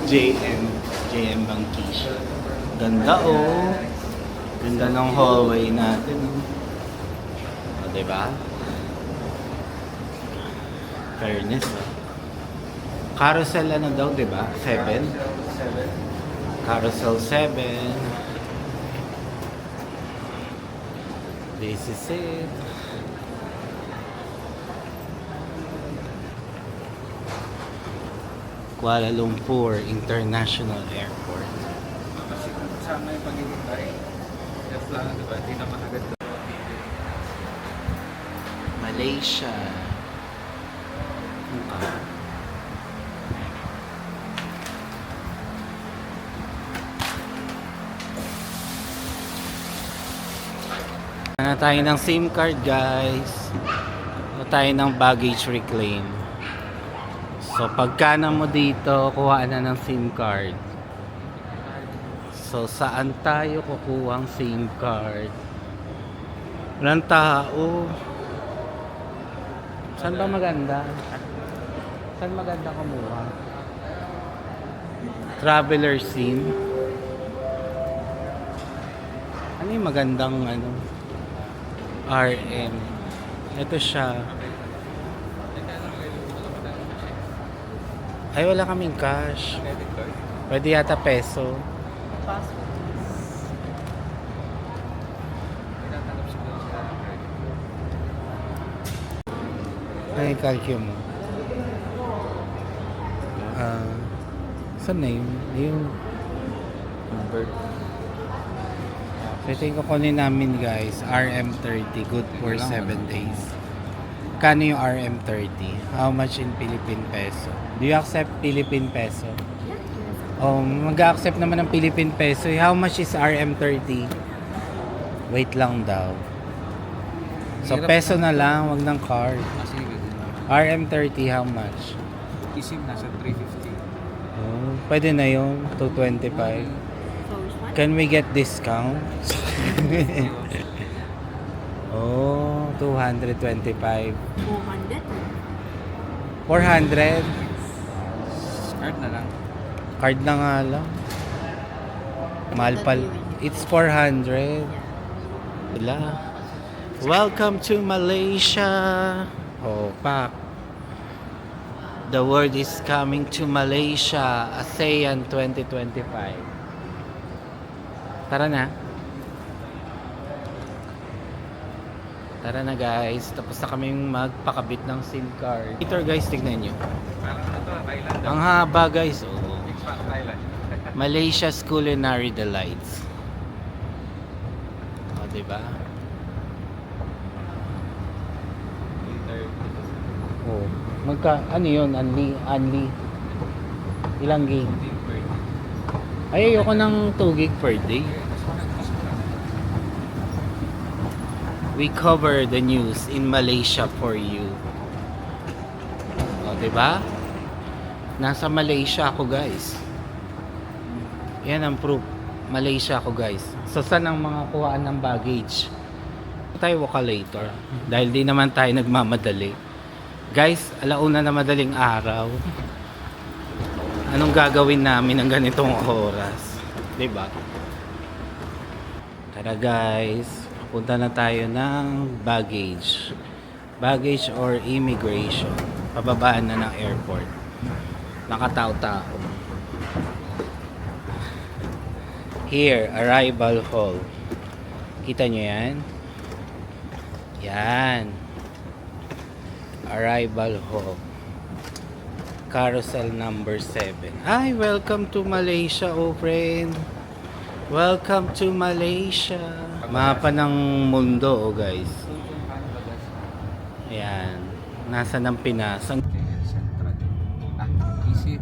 JM. JM Bangkisha. Ganda oh. Ganda ng hallway natin. O, diba? Fairness oh. Carousel ano daw, diba? 7? Carousel 7. This is it. Kuala Lumpur International Airport. Kasi kasama yung pagiging tayo. Just lang, diba? Hindi naman agad. Malaysia. Na tayo ng SIM card guys. Na tayo ng baggage reclaim. So pagka na mo dito, kuha na ng SIM card. So saan tayo kukuha ang SIM card? Walang tao. Saan ba maganda? Saan maganda kumuha? Traveler SIM. Ano yung magandang ano? RM. Ito siya. Ay, wala kaming cash. Pwede yata peso. Ay, calcio mo. Saan na yun? Yung number. So, ito yung kukunin namin guys. RM30. Good for 7 days. Kano yung RM30? How much in Philippine peso? Do you accept Philippine peso? Oh, mag-accept naman ng Philippine peso. How much is RM30? Wait lang daw. So, peso na lang. Wag ng card. RM30, how much? Isim nasa 350. Oh, pwede na yun. 225. Can we get discount? Oh, 225. 400? 400? Card na lang. Card na nga lang. Mahal pal. It's 400. Wala. Welcome to Malaysia. Oh, pak. The world is coming to Malaysia. ASEAN 2025. Tara na. Tara na guys. Tapos na kaming magpakabit ng SIM card. Ito guys, tignan nyo. Parang ito, Thailand. Ang haba guys. Oh. Thailand. Malaysia's Culinary Delights. O, diba? Oh. Ano yun? Unli. Ilang gig? Ay, ayoko ng 2 gig per day. We cover the news in Malaysia for you. O, diba? Nasa Malaysia ako, guys. Yan ang proof. Malaysia ako, guys. So, saan ang mga kuhaan ng baggage? Tayo later. Dahil di naman tayo nagmamadali. Guys, alauna na madaling araw. Anong gagawin namin ng ganitong oras? Diba? Tara guys, punta na tayo ng baggage. Baggage or immigration. Pababaan na ng airport. Nakatao-tao. Here, arrival hall. Kita nyo yan? Yan. Arrival hall. Carousel number 7. Ay, welcome to Malaysia, oh friend. Welcome to Malaysia. Mapa ng mundo, oh guys. Ayan. Nasa ng Pinas. Central. Easy.